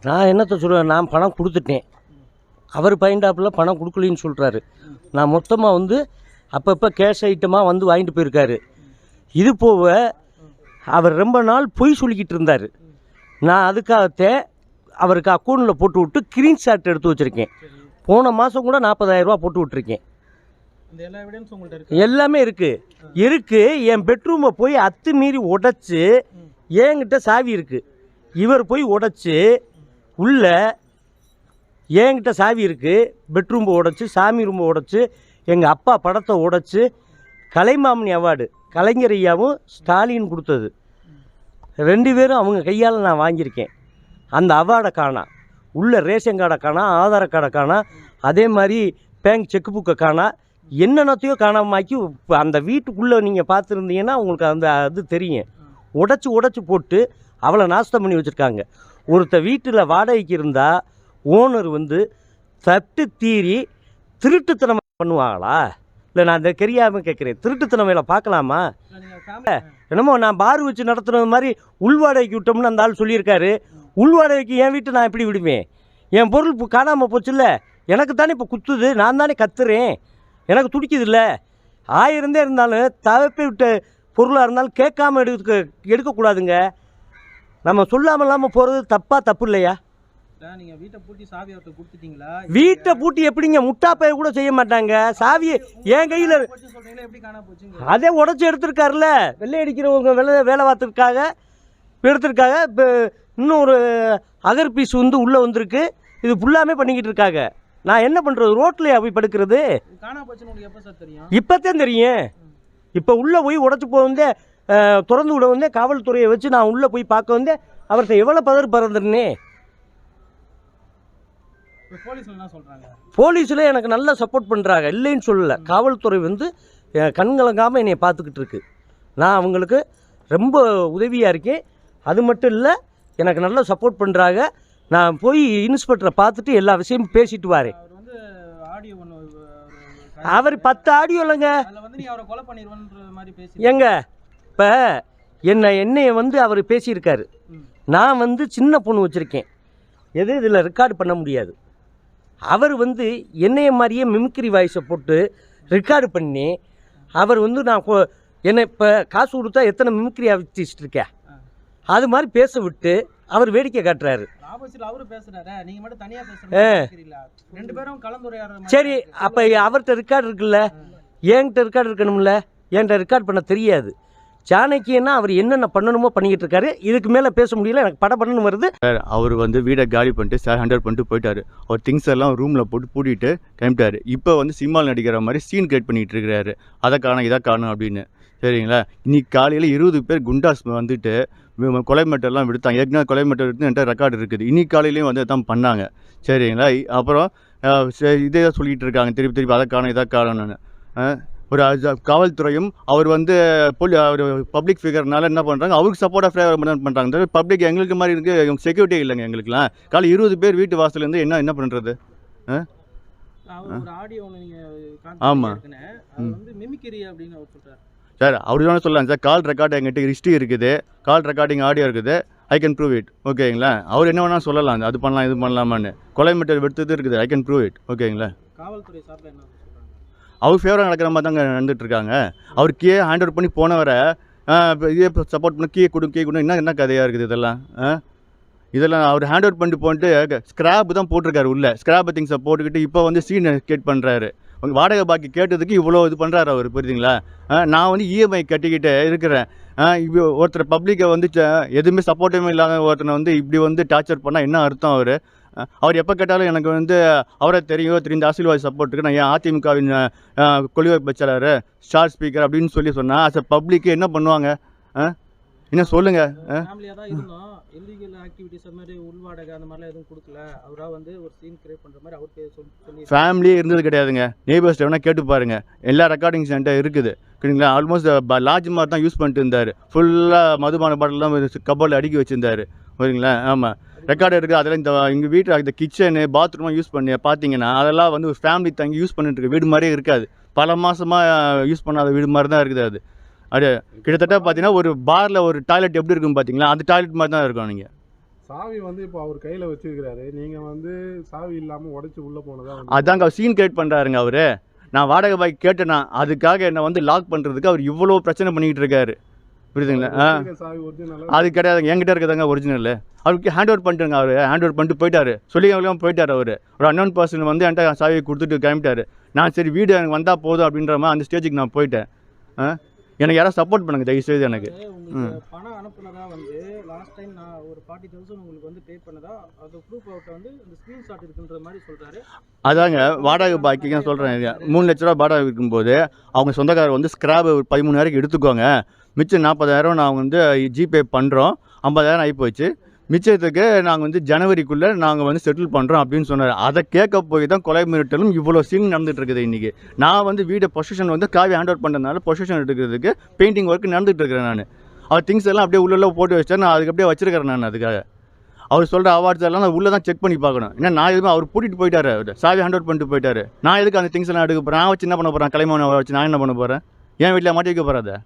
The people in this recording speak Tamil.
நான் என்னத்த சொல்லுவேன், நான் பணம் கொடுத்துட்டேன். அவர் பையன்டாப்பில் பணம் கொடுக்கலின்னு சொல்கிறாரு. நான் மொத்தமாக வந்து அப்பப்போ கேஷ் ஐட்டமாக வந்து வாங்கிட்டு போயிருக்காரு. இது போக அவர் ரொம்ப நாள் பொய் சொல்லிக்கிட்டு இருந்தார். நான் அதுக்காகத்தே அவருக்கு அக்கௌண்ட்டில் போட்டு விட்டு ஸ்க்ரீன்ஷாட் எடுத்து வச்சுருக்கேன். போன மாதம் கூட 40,000 ரூபா போட்டு விட்டுருக்கேன். எல்லாமே இருக்குது. என் பெட்ரூமை போய் அத்துமீறி உடைச்சி என்கிட்ட சாவி இருக்குது. இவர் போய் உடைச்சி உள்ள என்கிட்ட சாவி இருக்குது. பெட்ரூம்பை உடைச்சி, சாமி ரூம்பை உடைச்சி, எங்கள் அப்பா படத்தை உடைச்சி, கலைமாமணி அவார்டு கலைஞர் ஐயாவும் ஸ்டாலின் கொடுத்தது 2 பேரும் அவங்க கையால் நான் வாங்கியிருக்கேன். அந்த அவார்டை காணா, உள்ள ரேஷன் கார்டை காணா, ஆதார கார்டை காணா, அதே மாதிரி பேங்க் செக் புக்கை காணா, என்னென்னத்தையோ காணாமாக்கி அந்த வீட்டுக்குள்ளே நீங்கள் பார்த்துருந்தீங்கன்னா உங்களுக்கு அந்த அது தெரியும். உடச்சி போட்டு அவளை நாஸ்தம் பண்ணி வச்சுருக்காங்க. ஒருத்த வீட்டில் வாடகைக்கு இருந்தால் ஓனர் வந்து தட்டு தீரி திருட்டுத்தனம் பண்ணுவாங்களா? இல்லை, நான் அந்த தெரியாமல் கேட்குறேன். திருட்டுத்தனம் வேலை பார்க்கலாமா? என்னமோ நான் பார் வச்சு நடத்துனது மாதிரி உள்வாடகைக்கு விட்டோம்னு அந்த ஆள் சொல்லியிருக்காரு. உள்வாடகைக்கு என் வீட்டை நான் எப்படி விடுவேன்? என் பொருள் இப்போ காணாமல் போச்சுல்ல, எனக்கு தானே இப்போ குத்துது, நான் தானே கத்துறேன், எனக்கு துடிக்குது இல்லை. 1000 இருந்தாலும் தவப்பை விட்ட பொருளாக இருந்தாலும் கேட்காம எடுக்கக்கூடாதுங்க. நம்ம சொல்லாமல் இல்லாமல் போகிறது தப்பு இல்லையா? நீங்கள் வீட்டை பூட்டி சாவி அவர்கிட்ட கொடுத்துட்டீங்களா? வீட்டை பூட்டி எப்படிங்க? முட்டாப்பைய கூட செய்ய மாட்டாங்க. சாவியை என் கையில் எப்படி காணா போச்சு? அதே உடச்சி எடுத்துருக்காருல, வெள்ளை அடிக்கிறவங்க வேலை பார்த்துருக்காங்க, எடுத்துருக்காங்க. இப்போ இன்னும் ஒரு அகர் பீஸ் வந்து உள்ளே வந்திருக்கு. இது ஃபுல்லாமே பண்ணிக்கிட்டு இருக்காங்க. நான் என்ன பண்ணுறது? ரோட்லையா போய் படுக்கிறது? காணா போச்சுன்னு உங்களுக்கு எப்போ சார் தெரியும்? இப்போத்தான் தெரியும். இப்போ உள்ளே போய் உடச்சி போக வந்தே, திறந்து விட வந்தே, காவல்துறையை வச்சு நான் உள்ளே போய் பார்க்க வந்தேன். அவர்கிட்ட எவ்வளோ பறந்துருனே. போலீஸில் எனக்கு நல்லா சப்போர்ட் பண்ணுறாங்க, இல்லைன்னு சொல்லலை. காவல்துறை வந்து கண்கலங்காமல் என்னை பார்த்துக்கிட்டு இருக்கு. நான் அவங்களுக்கு ரொம்ப உதவியாக இருக்கேன். அது மட்டும் இல்லை, எனக்கு நல்லா சப்போர்ட் பண்ணுறாங்க. நான் போய் இன்ஸ்பெக்டரை பார்த்துட்டு எல்லா விஷயமும் பேசிட்டு வரேன். அவர் 10 ஆடியோ இல்லைங்க எங்க. இப்போ என்னைய வந்து அவர் பேசியிருக்காரு. நான் வந்து சின்ன பொண்ணு வச்சுருக்கேன், இதில் ரெக்கார்டு பண்ண முடியாது. அவர் வந்து என்னைய மாதிரியே மிமிக்ரி வாய்ஸை போட்டு ரெக்கார்டு பண்ணி அவர் வந்து நான் என்னை இப்போ காசு கொடுத்தா எத்தனை மிமிக்ரி ஆர்டிஸ்ட் இருக்கேன் அது மாதிரி பேச விட்டு அவர் வேடிக்கை காட்டுறாரு. சரி, அப்போ அவர்கிட்ட ரெக்கார்டு இருக்குல்ல, என்கிட்ட ரெக்கார்டு இருக்கணும்ல. என்கிட்ட ரெக்கார்ட் பண்ண தெரியாது. சாணக்கியன்னா அவர் என்னென்ன பண்ணணுமோ பண்ணிக்கிட்டு இருக்காரு. இதுக்கு மேலே பேச முடியல, எனக்கு படப்படன்னு வருது. அவர் வந்து வீடை காலி பண்ணிட்டு சார் 100 பண்ணிட்டு போயிட்டாரு. அவர் திங்ஸ் எல்லாம் ரூமில் போட்டு பூட்டிட்டு கிளம்பிட்டாரு. இப்போ வந்து சினிமாவில் நடிக்கிற மாதிரி சீன் கிரியேட் பண்ணிகிட்டு இருக்கிறாரு. அதை காணும் இதை காணும் அப்படின்னு. சரிங்களா? இன்னைக்கு காலையில் 20 பேர் குண்டாஸ் வந்துட்டு கொலை மெட்டெல்லாம் விடுத்தாங்க. ஏற்கனவே கொலை மெட்டல் எடுத்து என்கிட்ட ரெக்கார்டு இருக்குது. இன்னைக்கு காலையிலையும் வந்து தான் பண்ணாங்க. சரிங்களா? அப்புறம் இதே தான் சொல்லிகிட்டு இருக்காங்க திருப்பி அதை காணும் இதை காணும்னு. ஒரு காவல்துறையும் அவர் வந்து ஒரு பப்ளிக் ஃபிகர்னால என்ன பண்ணுறாங்க, அவருக்கு சப்போர்ட்டாக ஃபேவர் பண்ணுறாங்க. பப்ளிக் எங்களுக்கு மாதிரி இருக்குது, இவங்க செக்யூரிட்டி இல்லைங்க எங்களுக்குலாம். காலை 20 பேர் வீட்டு வாசலேருந்து என்ன பண்ணுறது? ஆமாம் சார், அவர் தானே சொல்லலாம் சார். கால் ரெக்கார்டு எங்கிட்ட ஹிஸ்ட்ரி இருக்குது, கால் ரெக்கார்டிங் ஆடியோ இருக்குது, ஐ கேன் ப்ரூவ் இட். ஓகேங்களா? அவர் என்ன வேணால் சொல்லலாம், அது பண்ணலாம் இது பண்ணலாமான்னு. கொலை மெட்டல் எடுத்தது இருக்குது, ஐ கேன் ப்ரூவ் இட். ஓகேங்களா? காவல்துறை சார்பில் என்ன அவர் ஃபேவராக நடக்கிற மாதிரி தாங்க நடந்துட்டுருக்காங்க. அவர் கீழே ஹேண்ட் ஓவர் பண்ணி போனவரை இதே சப்போர்ட் பண்ணி கீழே கொடுங்க என்ன கதையாக இருக்குது இதெல்லாம் அவர் ஹேண்ட் ஓவர் பண்ணிட்டு போன்ட்டு ஸ்க்ராப் தான் போட்டிருக்காரு. உள்ள ஸ்க்ராப் திங்ஸை போட்டுக்கிட்டு இப்போ வந்து சீன் கேட் பண்ணுறாரு. வாடகை பாக்கி கேட்டதுக்கு இவ்வளோ இது பண்ணுறாரு அவர். புரியுதுங்களா? நான் வந்து இஎம்ஐ கட்டிக்கிட்டு இருக்கிறேன். இப்போ ஒருத்தர் பப்ளிக்கை வந்து எதுவுமே சப்போர்ட்டுமே இல்லாத ஒருத்தனை வந்து இப்படி வந்து டார்ச்சர் பண்ணால் என்ன அர்த்தம்? அவர் எப்போ கேட்டாலும் எனக்கு வந்து அவரை தெரியும் அரசியல்வாதி சப்போர்ட் இருக்குது, நான் ஏன் அதிமுகவின் கொள்கை பேச்சாளர் ஸ்டார் ஸ்பீக்கர் அப்படின்னு சொன்னால் அஸ் அ பப்ளிக்கு என்ன பண்ணுவாங்க? என்ன சொல்லுங்க? ஃபேமிலியே இருந்தது கிடையாதுங்க. நெய்பர்ஸ் வேணால் கேட்டு பாருங்க, எல்லா ரெக்கார்டிங் சென்டர் இருக்குது. சரிங்களா? ஆல்மோஸ்ட் லாட்ஜ் மாதிரி தான் யூஸ் பண்ணிட்டு இருந்தார். ஃபுல்லாக மதுபான பாட்டிலாம் கப்பலில் அடுக்கி வச்சுருந்தார். சரிங்களா? ஆமாம், ரெக்கார்டு இருக்குது. அதெல்லாம் எங்கள் வீட்டில் இந்த கிச்சனு பாத்ரூமாக யூஸ் பண்ணி பார்த்தீங்கன்னா அதெல்லாம் வந்து ஒரு ஃபேமிலி தங்கி யூஸ் பண்ணிட்டு இருக்கு வீடு மாதிரியே இருக்காது. பல மாதமாக யூஸ் பண்ணாத வீடு மாதிரி தான் இருக்குது. அது கிட்டத்தட்ட பார்த்தீங்கன்னா ஒரு பாரில் ஒரு டாய்லெட் எப்படி இருக்கும் பார்த்தீங்களா, அந்த டாய்லெட் மாதிரி தான் இருக்கும். நீங்கள் சாவி வந்து இப்போ அவர் கையில் வச்சிருக்கிறாரு, நீங்கள் வந்து சாவி இல்லாமல் உடைச்சி உள்ளே போனதா வந்து அதாங்க அவர் சீன் கிரியேட் பண்ணுறாருங்க அவரு. நான் வாடகை பாய்க்கு கேட்டேனா அதுக்காக என்னை வந்து லாக் பண்ணுறதுக்கு அவர் இவ்வளோ பிரச்சனை பண்ணிக்கிட்டு இருக்காரு. புரியுதுங்களா? வச்சிருக்க சாவி ஒரிஜினலாக அது கிடையாதுங்க, என்கிட்ட இருக்கிறதாங்க ஒரிஜினல். அவருக்கு ஹேண்ட் ஓவர் பண்ணிட்டுங்க, அவர் ஹேண்ட் ஓவர் பண்ணிட்டு போயிட்டாரு. சொல்லிக்காம போயிட்டார் அவர். ஒரு அன்னோன் பர்சன் வந்து என்கிட்ட சாவியை கொடுத்துட்டு கிளம்பிட்டாரு. நான் சரி வீடு எனக்கு வந்தால் போதும் அப்படின்ற மாதிரி அந்த ஸ்டேஜுக்கு நான் போயிட்டேன். எனக்கு யாராவது சப்போர்ட் பண்ணுங்க தயவுசெய்து எனக்கு. உங்களுக்கு பணம் அனுப்புனதா வந்து லாஸ்ட் டைம் நான் ஒரு 40,000 உங்களுக்கு வந்து பே பண்ணதா அது ப்ரூஃப் அவுட் வந்து இந்த ஸ்க்ரீன்ஷாட் இருக்குன்ற மாதிரி சொல்றாரு. அதாங்க வாடகை பாக்கி நான் சொல்கிறேன். 3 லட்ச ரூபா வாடகை இருக்கும்போது அவங்க சொந்தக்காரர் வந்து ஸ்கிராப் 13,000 எடுத்துக்கோங்க, மிச்சம் 40,000 நான் வந்து ஜிபே பண்ணுறோம், 50,000 ஆகிப்போச்சு, மிச்சத்துக்கு நாங்கள் வந்து ஜனவரிக்குள்ளே நாங்கள் வந்து செட்டில் பண்ணுறோம் அப்படின்னு சொன்னார். அதை கேட்க போய் தான் கொலை மிரட்டலும் இவ்வளோ சீன் நடந்துகிட்டு இருக்குது இன்றைக்கி. நான் வந்து வீடை பொசிஷன் வந்து காவி ஹேண்ட் ஓவர் பண்ணுறதுனால பொசிஷன் எடுக்கிறதுக்கு பெயிண்டிங் ஒர்க் நடந்துகிட்டு இருக்கிறேன். நான் அவர் திங்ஸ் எல்லாம் அப்படியே உள்ள போட்டு வச்சேன், நான் அதுக்கு அப்படியே வச்சிருக்கிறேன். நான் அதுக்காக அவர் சொல்கிற அவார்ட்ஸ் எல்லாம் நான் உள்ளே தான் செக் பண்ணி பார்க்கணும். ஏன்னா நான் எதுவும் அவர் கூட்டிகிட்டு போயிட்டாரு, அவர் சாவி ஹேண்ட் ஓவர் பண்ணிட்டு போயிட்டாரு. நான் எதுக்கு அந்த திங்ஸ் எல்லாம் எடுக்க போகிறேன்? நான் வச்சு என்ன பண்ண போகிறேன்? கலைமான வச்சு நான் என்ன பண்ண போகிறேன்? என் வீட்டில் மாட்டி வைக்க போகிறேன். அதை